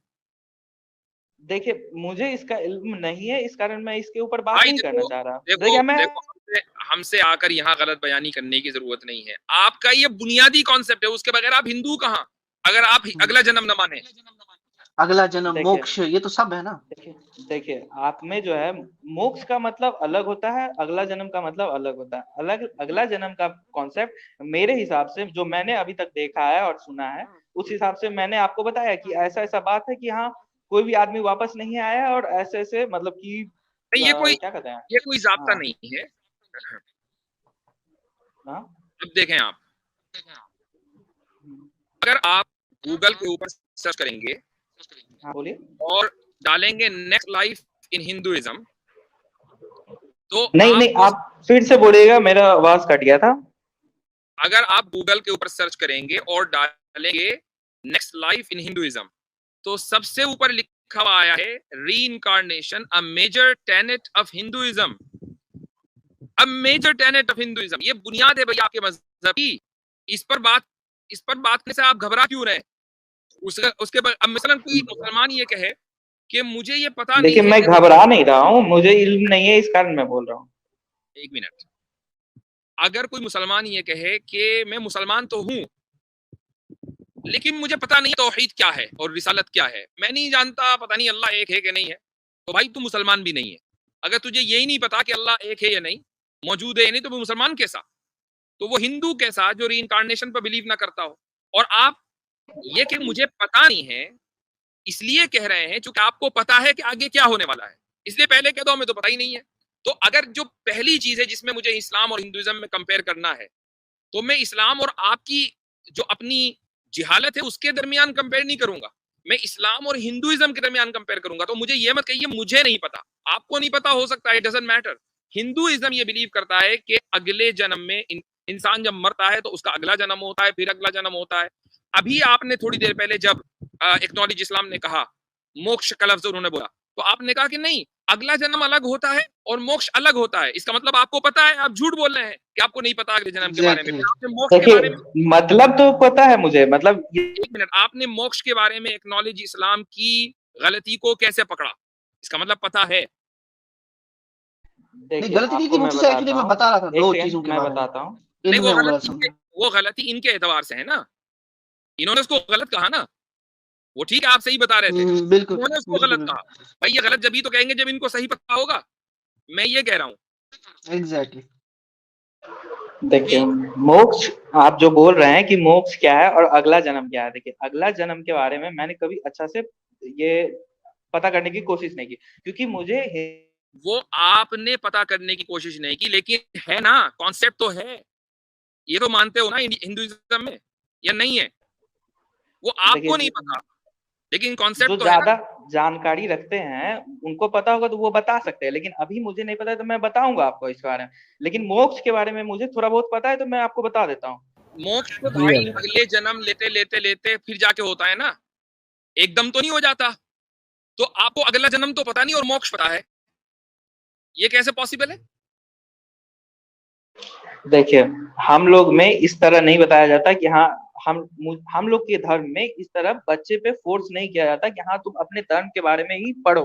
C: देखिए, मुझे इसका इल्म नहीं है, इस कारण मैं इसके ऊपर बात नहीं करना चाह रहा।
A: देखो, हमसे आकर यहाँ गलत बयानी करने की जरूरत नहीं है। आपका ये बुनियादी कॉन्सेप्ट है, उसके बगैर आप हिंदू कहाँ, अगर आप अगला जन्म न माने।
D: अगला जन्म,
C: देखिए
D: मोक्ष, ये तो सब है ना।
C: देखिए देखिए आप में जो है मोक्ष का मतलब अलग होता है, अगला जन्म का मतलब अलग होता है। अलग अगला जन्म का कॉन्सेप्ट मेरे हिसाब से जो मैंने अभी तक देखा है और सुना है, उस हिसाब से मैंने आपको बताया कि ऐसा ऐसा बात है कि हाँ कोई भी आदमी वापस नहीं आया और ऐसे ऐसे मतलब कि
A: नहीं,
C: क्या कहते हैं।
A: ये कोई जाब्ता
C: हाँ
A: नहीं है।
C: हाँ
A: अब देखें आप, अगर आप गूगल के ऊपर सर्च करेंगे
C: हाँ बोलिए।
A: और डालेंगे नेक्स्ट लाइफ इन हिंदुइज्म, तो
C: नहीं नहीं आप फिर से बोलिएगा, मेरा आवाज कट गया था।
A: अगर आप गूगल के ऊपर सर्च करेंगे और डालेंगे नेक्स्ट लाइफ इन हिंदुइज्म, तो सबसे ऊपर लिखा हुआ आया है reincarnation a major tenet of Hinduism. A major tenet of Hinduism, ये बुनियाद है भैया आपके मजहब की। इस पर बात करने से आप घबरा क्यों रहे? उसके बाद अब मसलन कोई मुसलमान ये कहे कि मुझे ये पता नहीं
C: देखिए
A: है,
C: मैं घबरा नहीं रहा हूँ, मुझे इल्म नहीं है, इस कारण मैं बोल रहा हूँ।
A: एक मिनट, अगर कोई मुसलमान ये कहे कि मैं मुसलमान तो हूं लेकिन मुझे पता नहीं तौहीद क्या है और रिसालत क्या है, मैं नहीं जानता, पता नहीं अल्लाह एक है कि नहीं है, तो भाई तू मुसलमान भी नहीं है। अगर तुझे यही नहीं पता कि अल्लाह एक है या नहीं, मौजूद है या नहीं, तो वो मुसलमान कैसा? तो वो हिंदू कैसा जो रीइंकार्नेशन पर बिलीव ना करता हो। और आप ये कि मुझे पता नहीं है इसलिए कह रहे हैं क्योंकि आपको पता है कि आगे क्या होने वाला है, इसलिए पहले कह दो हमें तो पता ही नहीं है। तो अगर जो पहली चीज है जिसमें मुझे इस्लाम और हिंदुइज्म में कंपेयर करना है, तो मैं इस्लाम और आपकी जो अपनी जिहालत है उसके दरमियान कंपेयर नहीं करूंगा, मैं इस्लाम और हिंदुइज्म के दरमियान कंपेयर करूंगा। तो मुझे ये मत कहिए मुझे नहीं पता, आपको नहीं पता हो सकता है, इट डजंट मैटर। हिंदुइज्म ये बिलीव करता है कि अगले जन्म में इंसान जब मरता है तो उसका अगला जन्म होता है, फिर अगला जन्म होता है। अभी आपने थोड़ी देर पहले जब एक्नॉलेज इस्लाम ने कहा, मोक्ष का लफ्ज उन्होंने बोला, तो आपने कहा कि नहीं अगला जन्म अलग होता है और मोक्ष अलग होता है। इसका मतलब आपको पता है, आप झूठ बोल रहे हैं कि आपको नहीं पता अगले जन्म के बारे में।
D: एग्जैक्टली।
A: आपने मोक्ष के बारे में,
C: देखिए मतलब तो पता है मुझे, मतलब
A: एक मिनट, आपने मोक्ष के बारे में एक्नॉलेज इस्लाम की गलती को कैसे पकड़ा? इसका मतलब पता है।
D: नहीं,
C: देखिए
D: गलती नहीं थी,
C: आपको
D: वो
C: मैं
D: चीज़ एक्चुअली मैं
C: बताता
D: बता
C: हूँ,
D: रहा था
C: एक
D: 2
C: सेकंड
D: चीज़ों के
C: मैं
D: बारे में।
C: बताता हूँ।
A: नहीं,
D: इल्म है वो गलत
A: वो गलती इनके एतबार से है ना, इन्होंने उसको गलत कहा ना। वो ठीक है, आप सही बता रहे थे,
D: बिल्कुल,
A: उन्होंने उसको
D: बिल्कुल,
A: गलत कहा। भाई ये गलत जब ही तो कहेंगे जब इनको सही पता होगा, मैं ये कह रहा हूँ
D: एग्जैक्टली।
C: देखिए
A: कि
C: मोक्ष आप जो बोल रहे हैं कि मोक्ष क्या है और अगला जन्म क्या है, देखिए अगला जन्म के बारे में मैंने कभी अच्छा से ये पता करने की कोशिश नहीं की, क्योंकि मुझे
A: वो आपने पता करने की कोशिश नहीं की, लेकिन है ना, कॉन्सेप्ट तो है, ये तो मानते हो ना हिंदुइज्म में, या नहीं है? वो आपको नहीं
C: देखिए
A: पता, लेकिन
C: जो
A: कॉन्सेप्ट तो है ना।
C: ज्यादा जानकारी रखते हैं उनको पता होगा तो वो बता सकते हैं, लेकिन अभी मुझे नहीं पता है तो मैं बताऊंगा आपको इस बारे में। लेकिन मोक्ष के बारे में मुझे थोड़ा बहुत पता है तो मैं आपको बता देता हूँ।
A: मोक्ष तो
E: जी
A: भाई
E: अल्लाह।
A: अगले जन्म लेते लेते लेते फिर जाके होता है ना, एकदम तो नहीं हो जाता। तो आपको अगला जन्म तो पता नहीं और मोक्ष पता है, ये कैसे पॉसिबल है?
C: देखिए हम लोग में इस तरह नहीं बताया जाता कि हाँ हम लोग के धर्म में इस तरह बच्चे पे फोर्स नहीं किया जाता कि हाँ तुम अपने धर्म के बारे में ही पढ़ो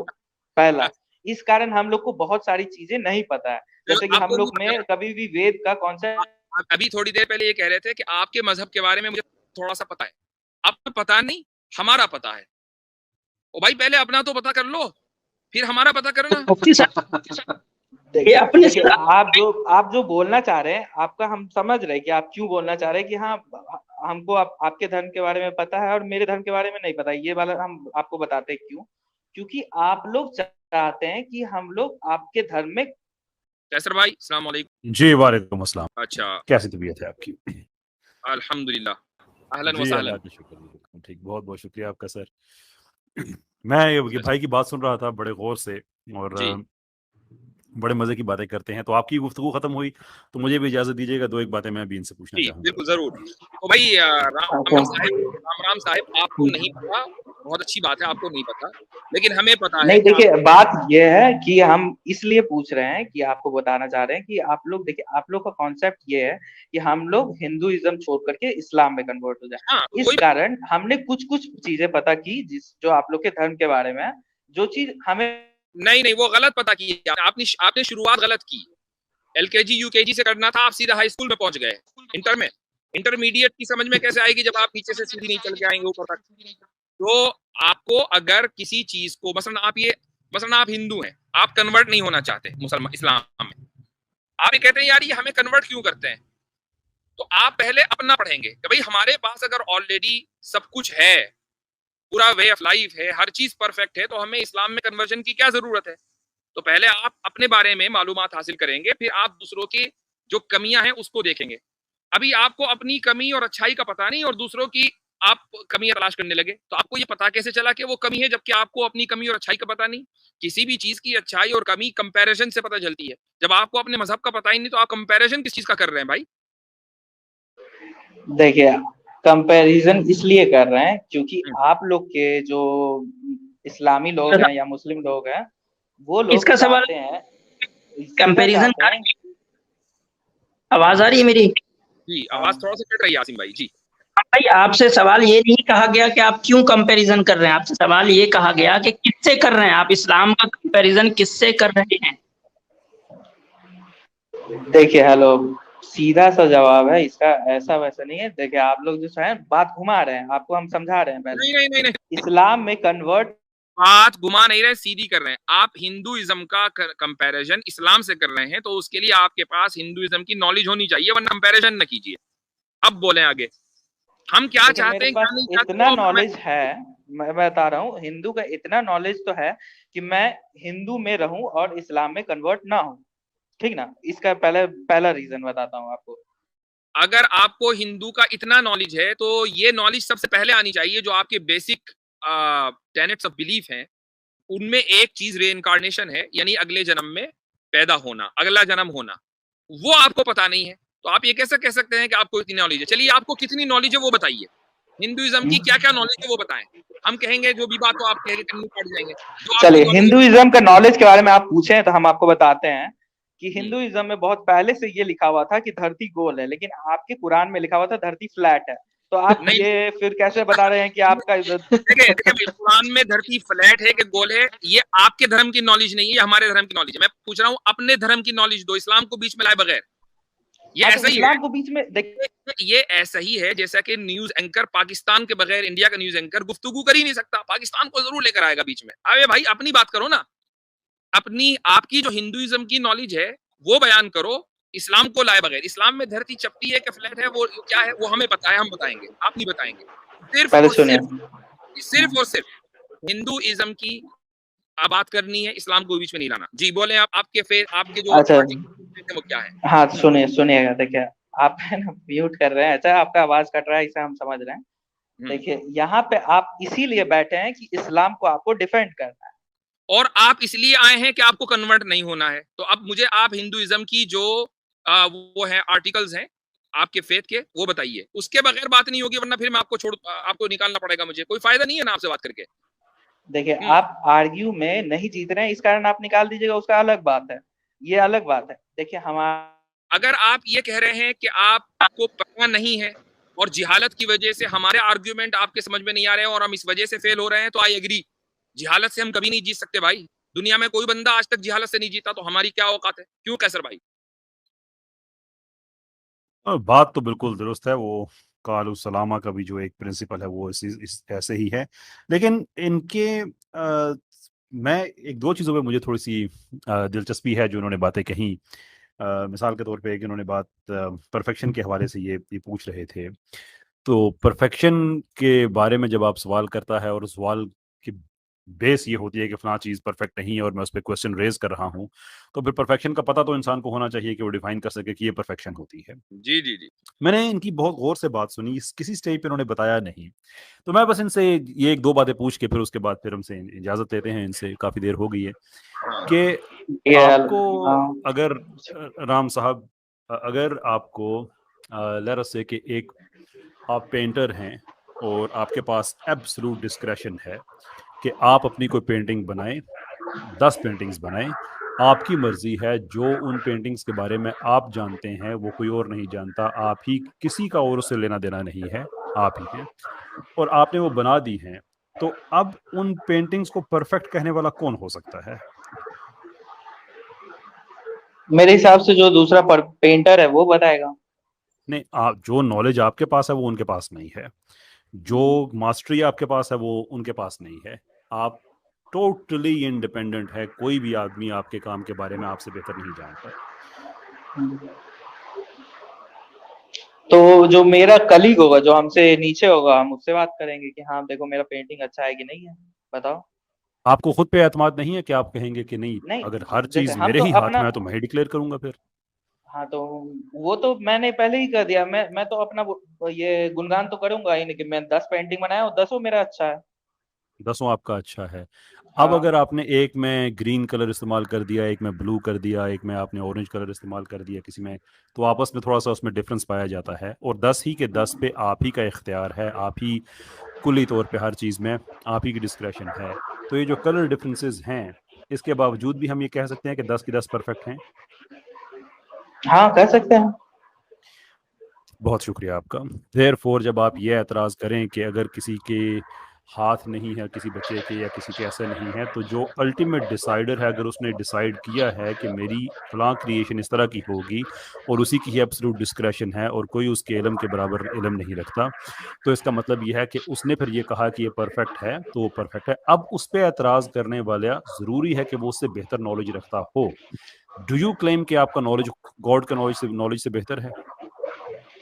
C: पहला। इस कारण हम लोग को बहुत सारी चीजें नहीं पता है, जैसे कि हम
A: आपको नहीं
C: लोग में
A: पता।
C: कभी भी वेद का कॉन्सेप्ट।
A: आप अभी थोड़ी देर पहले ये कह रहे थे कि आपके मजहब के बारे में मुझे थोड़ा सा पता है, आपको पता नहीं, हमारा पता है। ओ भाई पहले अपना तो पता कर लो, फिर हमारा पता करना।
E: मुफ्ती साहब ये
C: देखिए
E: अपने
C: देखिए आप जो बोलना चाह रहे हैं आपका हम समझ रहे हैं कि आप क्यों बोलना चाह रहे हैं कि हाँ हमको आपके धर्म के बारे में पता है और मेरे धर्म के बारे में नहीं पता, ये वाला हम आपको बताते हैं क्यों। क्योंकि आप लोग चाहते हैं कि हम लोग आपके धर्म में।
A: कैसर भाई अस्सलाम वालेकुम।
F: जी वालेकुम अस्सलाम।
A: अच्छा,
F: कैसी तबीयत है आपकी?
A: अल्हम्दुलिल्लाह, अहलन व
F: जी अल्लाह
A: सहलन।
F: का शुक्र है, बिल्कुल ठीक, बहुत बहुत शुक्रिया आपका सर। मैं ये भाई की बात सुन रहा था बड़े गौर से और
A: जी
F: बड़े मजे की बातें करते हैं, तो आपकी गुफ्तगू खत्म हुई तो मुझे भी इजाजत दीजिएगा, 2 एक बातें मैं भी इनसे पूछना
A: जी
F: चाहूंगा।
A: बिल्कुल जरूर। तो भाई राम साहिब आपको नहीं पता, बहुत अच्छी बात है, आपको नहीं पता, लेकिन हमें पता है
C: नहीं
A: कि
C: देखिए बात यह है कि हम इसलिए पूछ रहे हैं कि आपको बताना चाह रहे हैं कि आप लोग देखिए आप लोग का कॉन्सेप्ट ये है कि हम लोग हिंदुइज्म छोड़ करके इस्लाम में कन्वर्ट हो जाए।
A: हाँ
C: इस
A: कोई
C: कारण हमने कुछ कुछ चीजें पता की जिस जो आप लोग के धर्म के बारे में है, जो चीज हमें
A: नहीं, वो गलत पता की आपने शुरुआत गलत की। एलकेजी यूकेजी से करना था, आप सीधा हाई स्कूल में पहुंच गए। इंटरमीडिएट की समझ में कैसे आएगी जब आप नीचे से सीधी नहीं चल के आएंगे ऊपर तक? तो आपको अगर किसी चीज को मसलन आप हिंदू हैं, आप कन्वर्ट नहीं होना चाहते मुसलमान इस्लाम में, आप ये कहते हैं यार ये हमें कन्वर्ट क्यों करते हैं, तो आप पहले अपना पढ़ेंगे कि भाई हमारे पास अगर ऑलरेडी सब कुछ है, पूरा वे ऑफ लाइफ है, हर चीज परफेक्ट है, तो हमें इस्लाम में कन्वर्जन की क्या जरूरत है। तो पहले आप अपने बारे में मालूमात हासिल करेंगे, फिर आप दूसरों की जो कमियां हैं उसको देखेंगे। अभी आपको अपनी कमी और अच्छाई का पता नहीं और दूसरों की आप कमियां तलाश करने लगे, तो आपको ये पता कैसे चला कि वो कमी है, जबकि आपको अपनी कमी और अच्छाई का पता नहीं। किसी भी चीज की अच्छाई और कमी कंपैरिजन से पता चलती है। जब आपको अपने मजहब का पता ही नहीं, तो आप कंपैरिजन किस चीज का कर रहे हैं भाई?
C: देखिए, कंपैरिजन इसलिए कर रहे हैं क्योंकि आप लोग के जो इस्लामी लोग हैं या मुस्लिम लोग हैं, वो लोग
E: इसका सवाल
C: चाहते हैं
E: कंपैरिजन। आवाज आ रही है मेरी?
A: जी, आवाज थोड़ा सा कट रही है आसिम भाई जी।
E: भाई आपसे सवाल ये नहीं कहा गया कि आप क्यों कंपैरिजन कर रहे हैं, आपसे सवाल ये कहा गया कि किससे कर रहे हैं, आप इस्लाम का कंपैरिजन किससे कर रहे हैं?
C: देखिए, हेलो, सीधा सा जवाब है इसका, ऐसा वैसा नहीं है। देखिए, आप लोग जो है बात घुमा रहे हैं, आपको हम समझा रहे हैं पहले।
A: नहीं,
C: इस्लाम में कन्वर्ट
A: बात घुमा नहीं रहे, सीधी कर रहे हैं। आप हिंदुइज्म का कंपैरिजन इस्लाम से कर रहे हैं, तो उसके लिए आपके पास हिंदुइज्म की नॉलेज होनी चाहिए, वरना कंपैरिजन न कीजिए। अब बोलें आगे, हम क्या चाहते हैं, क्या नहीं चाहते।
C: इतना नॉलेज है, मैं बता रहा हूँ, हिंदू का इतना नॉलेज तो है कि मैं हिंदू में रहूं और इस्लाम में कन्वर्ट ना हूं, ठीक ना। इसका पहला रीजन बताता हूँ आपको।
A: अगर आपको हिंदू का इतना नॉलेज है, तो ये नॉलेज सबसे पहले आनी चाहिए जो आपके बेसिक टेनेट्स ऑफ बिलीफ हैं। उनमें एक चीज रेइनकार्नेशन है, यानी अगले जन्म में पैदा होना, अगला जन्म होना। वो आपको पता नहीं है, तो आप ये कैसे कह सकते हैं कि आपको इतनी नॉलेज है? चलिए, आपको कितनी नॉलेज है वो बताइए। हिंदुइज्म की क्या क्या नॉलेज है वो बताएं। हम कहेंगे जो भी बात तो आप कहेंगे, कन्नू पड़ जाएंगे।
C: चलिए, हिंदुइज्म का नॉलेज के बारे में आप पूछें तो हम आपको बताते हैं कि हिंदुइज्म में बहुत पहले से ये लिखा हुआ था कि धरती गोल है, लेकिन आपके कुरान में लिखा हुआ था धरती फ्लैट है। तो आप ये फिर कैसे बता रहे हैं कि आपका
A: देखिए कुरान में धरती फ्लैट है कि गोल है, ये आपके धर्म की नॉलेज नहीं है, ये हमारे धर्म की नॉलेज है। मैं पूछ रहा हूँ, अपने धर्म की नॉलेज दो, इस्लाम को बीच में लाए बगैर। ये ऐसा ही है, को बीच में ये ऐसा ही है जैसा कि न्यूज एंकर पाकिस्तान के बगैर, इंडिया का न्यूज एंकर गुफ्तगू कर ही नहीं सकता, पाकिस्तान को जरूर लेकर आएगा बीच में। अरे भाई, अपनी बात करो ना, अपनी आपकी जो हिंदुइज्म की नॉलेज है वो बयान करो, इस्लाम को लाए बगैर। इस्लाम में धरती चपटी है कि फ्लैट है, वो क्या है वो हमें पता है, हम बताएंगे, आप नहीं बताएंगे। सिर्फ और सिर्फ हिंदुइज्म की बात करनी है, इस्लाम को बीच में नहीं लाना। जी बोले आप, आपके जो वो क्या है?
C: हाँ, सुनिएगा। देखिए, आप है ना म्यूट कर रहे हैं, अच्छा आपका आवाज कट रहा है, इसे हम समझ रहे हैं। देखिए, यहाँ पे आप इसीलिए बैठे हैं कि इस्लाम को आपको डिफेंड करना है,
A: और आप इसलिए आए हैं कि आपको कन्वर्ट नहीं होना है। तो अब मुझे आप हिंदुइज्म की जो वो है आर्टिकल्स हैं आपके फेथ के, वो बताइए। उसके बगैर बात नहीं होगी, वरना फिर मैं आपको निकालना पड़ेगा, मुझे कोई फायदा नहीं है ना आपसे बात करके।
C: देखिए, आप आर्ग्यू में नहीं जीत रहे हैं, इस कारण आप निकाल दीजिएगा, उसका अलग बात है, ये अलग बात है। देखिए,
A: अगर आप ये कह रहे हैं कि आपको पता नहीं है और जिहालत की वजह से हमारे आर्ग्यूमेंट आपके समझ में नहीं आ रहे हैं और हम इस वजह से फेल हो रहे हैं, तो आई एग्री। जिहालत से हम कभी नहीं जीत सकते भाई, दुनिया में कोई बंदा आज तक जिहालत से नहीं जीता, तो हमारी क्या औकात है? क्यों कैसर भाई?
F: बात तो बिल्कुल दुरुस्त है, वो कालू सलामा का भी जो एक प्रिंसिपल है वो इस ऐसे ही है। लेकिन इनके मैं एक दो चीज़ों पे मुझे थोड़ी सी दिलचस्पी है जो उन्होंने बातें कही। मिसाल के तौर पे एक इन्होंने बात परफेक्शन के हवाले से ये पूछ रहे थे। तो परफेक्शन के बारे में जब आप सवाल करता है और उस सवाल की बेस ये होती है कि फलां चीज़ परफेक्ट नहीं है और मैं उस पर क्वेश्चन रेज कर रहा हूँ, तो फिर परफेक्शन का पता तो इंसान को होना चाहिए कि वो डिफाइन कर सके कि ये परफेक्शन होती है।
A: जी जी जी,
F: मैंने इनकी बहुत गौर से बात सुनी, किसी स्टेज पे उन्होंने बताया नहीं, तो मैं बस इनसे ये एक दो बातें पूछ के फिर उसके बाद फिर हमसे इजाज़त लेते हैं। इनसे काफ़ी देर हो गई है कि आपको अगर राम साहब, अगर आपको लेट अस से कि एक आप पेंटर हैं और आपके पास एब्सोल्यूट डिस्क्रेशन है कि आप अपनी कोई पेंटिंग बनाएं, 10 पेंटिंग्स बनाएं, आपकी मर्जी है, जो उन पेंटिंग्स के बारे में आप जानते हैं वो कोई और नहीं जानता, आप ही, किसी का और उससे लेना देना नहीं है, आप ही हैं, और आपने वो बना दी हैं, तो अब उन पेंटिंग्स को परफेक्ट कहने वाला कौन हो सकता है?
C: मेरे हिसाब से जो दूसरा पेंटर है वो बताएगा।
F: नहीं, आप जो नॉलेज आपके पास है वो उनके पास नहीं है, जो मास्टरी आपके पास है वो उनके पास नहीं है। आप टोटली इंडिपेंडेंट है, कोई भी आदमी आपके काम के बारे में आपसे बेहतर नहीं जानता।
C: तो जो मेरा कलीग होगा, जो हमसे नीचे होगा, हम उससे बात करेंगे कि हाँ देखो मेरा पेंटिंग अच्छा है कि नहीं है, बताओ।
F: आपको खुद पे एतमाद नहीं है कि आप कहेंगे कि नहीं, अगर हर
C: जैसे
F: चीज
C: हम
F: मेरे
C: तो
F: ही हाथ
C: अपना,
F: में है तो मैं ही डिक्लेयर करूंगा फिर।
C: हाँ तो वो तो मैंने पहले ही कर दिया। मैं तो अपना ये गुणगान तो करूंगा ही नहीं कि मैं 10 पेंटिंग बनाया और 10 मेरा अच्छा है।
F: 10 आपका अच्छा है। अब
C: हाँ
F: अगर आपने एक में ग्रीन कलर इस्तेमाल कर दिया, एक में ब्लू कर दिया, एक में आपने ऑरेंज कलर इस्तेमाल कर दिया किसी में, तो आपस में थोड़ा सा उसमें डिफरेंस पाया जाता है। और 10 ही के 10 पे आप ही का इख्तियार है, आप ही कुल्ली तौर पे हर चीज़ में आप ही की डिस्क्रेशन है। तो ये जो कलर डिफरेंसेस हैं, इसके बावजूद भी हम ये कह सकते हैं कि 10 की 10 परफेक्ट हैं।
C: हाँ कह सकते हैं।
F: बहुत शुक्रिया आपका। देयरफॉर जब आप ये एतराज़ करें कि अगर किसी के हाथ नहीं है, किसी बच्चे के या किसी के ऐसा नहीं है, तो जो अल्टीमेट डिसाइडर है, अगर उसने डिसाइड किया है कि मेरी फलां क्रिएशन इस तरह की होगी और उसी की ही एब्सोल्यूट डिस्क्रेशन है और कोई उसके इल्म के बराबर इल्म नहीं रखता, तो इसका मतलब यह है कि उसने फिर ये कहा कि ये परफेक्ट है तो वो परफेक्ट है। अब उस पर एतराज़ करने वाला ज़रूरी है कि वो उससे बेहतर नॉलेज रखता हो। डू यू क्लेम कि आपका नॉलेज गॉड के नॉलेज से बेहतर है?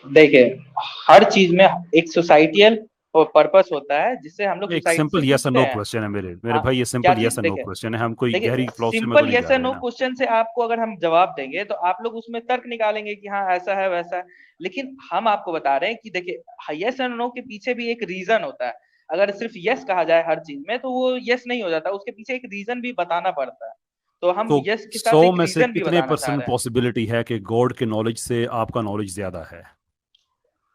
C: देखिए हर चीज में एक सोसाइटियल और पर्पस होता है जिससे हम लोग
F: एक
C: सोसाइटी से
F: सिंपल यस एंड
C: सीखते
F: नो
C: हैं।
F: क्वेश्चन है मेरे
C: हाँ
F: भाई, ये
C: क्या
F: सिंपल यस
C: चीज?
F: एंड नो क्वेश्चन है, हम कोई
C: देखिए
F: गहरी फिलॉसफी में तो
C: सिंपल
F: नहीं
C: यस
F: जा
C: या
F: रहे
C: नो
F: ना।
C: क्वेश्चन से आपको अगर हम जवाब देंगे तो आप लोग उसमें तर्क निकालेंगे कि हाँ ऐसा है वैसा है। लेकिन हम आपको बता रहे हैं कि देखिए यस एंड नो के पीछे भी एक रीजन होता है। अगर सिर्फ यस कहा जाए हर चीज में तो वो यस नहीं हो जाता, उसके पीछे एक रीजन भी बताना पड़ता है। तो हम
F: तो
C: यस के साथ
F: 100
C: एक
F: में से
C: रीजन भी
F: कितने
C: बताना चाह
F: परसेंट
C: रहे हैं।
F: पॉसिबिलिटी है कि गॉड के नॉलेज से आपका नॉलेज ज्यादा है?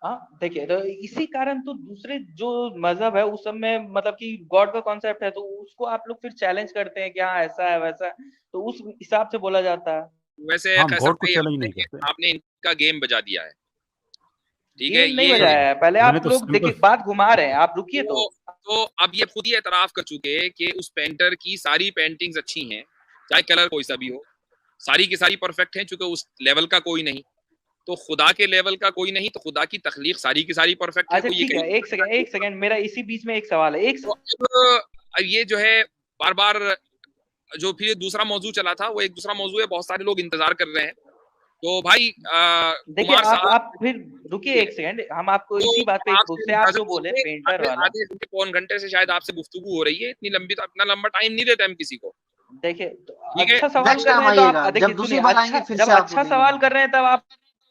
C: हाँ देखिए तो इसी कारण तो दूसरे जो मजहब है उस सब में मतलब कि गॉड का कॉन्सेप्ट है तो उसको आप लोग फिर चैलेंज करते हैं कि हाँ ऐसा है वैसा है, तो उस हिसाब से बोला जाता है।
A: वैसे
F: हम
A: कैसर
F: गॉड को
A: भाई
F: चैलेंज नहीं करते।
A: आपने इनका गेम बजा दिया है, ठीक है
C: गेम नहीं
A: ये।
C: बजाया है, पहले
F: मैंने
C: आप
F: तो
C: लोग
F: सिंपल
C: देखिए बात घुमा रहे हैं, आप रुकिए तो।
A: तो अब ये खुद ही एतराफ कर चुके हैं कि उस पेंटर की सारी पेंटिंग्स अच्छी हैं, चाहे कलर कोई सा भी हो, सारी की सारी परफेक्ट हैं, चूंकि उस लेवल का कोई नहीं, तो खुदा के लेवल का कोई नहीं, तो खुदा की तख्लीक सारी की सारी परफेक्ट है।
C: अच्छा
A: तो ये
C: ठीक है, एक सेकंड मेरा इसी बीच में एक सवाल है। एक
A: तो अब ये जो है बार बार जो फिर दूसरा मौजू चला था वो एक दूसरा मौजू है, बहुत सारे लोग इंतजार कर रहे हैं। तो भाई
C: देखिए
A: कुमार साहब
C: आप फिर रुकिए एक सेकंड, हम आपको
A: तो
C: इसी बात पे
A: आपसे
C: उससे आप
A: इजाजत
C: जो बोले
A: चाहिए।
C: पेंटर
A: आधे
C: वाला।
A: आधे घंटे पौन घंटे से शायद आपसे गुफ्तगू हो रही है, इतनी लंबी तो इतना लंबा टाइम नहीं देते हम किसी को,
C: देखिए तो
A: ठीक है।
C: अच्छा सवाल
D: नेक्स्ट
C: कर रहे
D: टाइम
C: हैं तो
D: आइएगा,
C: आप देखिए
D: जब
C: सुनिए,
D: दूसरी बार
C: अच्छा
D: आएंगे फिर
C: जब
D: से आपको
C: अच्छा
D: देंगे।
C: सवाल कर रहे हैं तब आप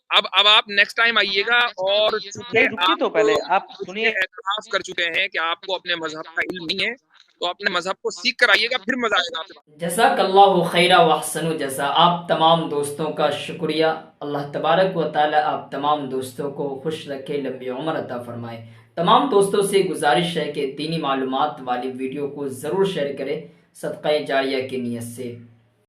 A: अब आप नेक्स्ट टाइम आइएगा, और चूंकि
C: नहीं रुकिए
A: आप
C: तो पहले आप
A: मुझसे
C: सुनिए।
A: एतराफ कर चुके हैं कि आपको अपने मजहब का इल्म नहीं है, तो अपने मजहब को सीख कर आइएगा, फिर मजा आएगा आपसे।
B: जज़ाकल्लाहु खैरा व अहसनु जज़ा। आप तमाम दोस्तों का शुक्रिया। अल्लाह तबारक व ताला आप तमाम दोस्तों को खुश रखे, लंबी उम्र अता फरमाए। तमाम दोस्तों से गुजारिश है कि दीनी मालूमात वाली वीडियो को ज़रूर शेयर करें, सदक़ा जारिया की नीयत से।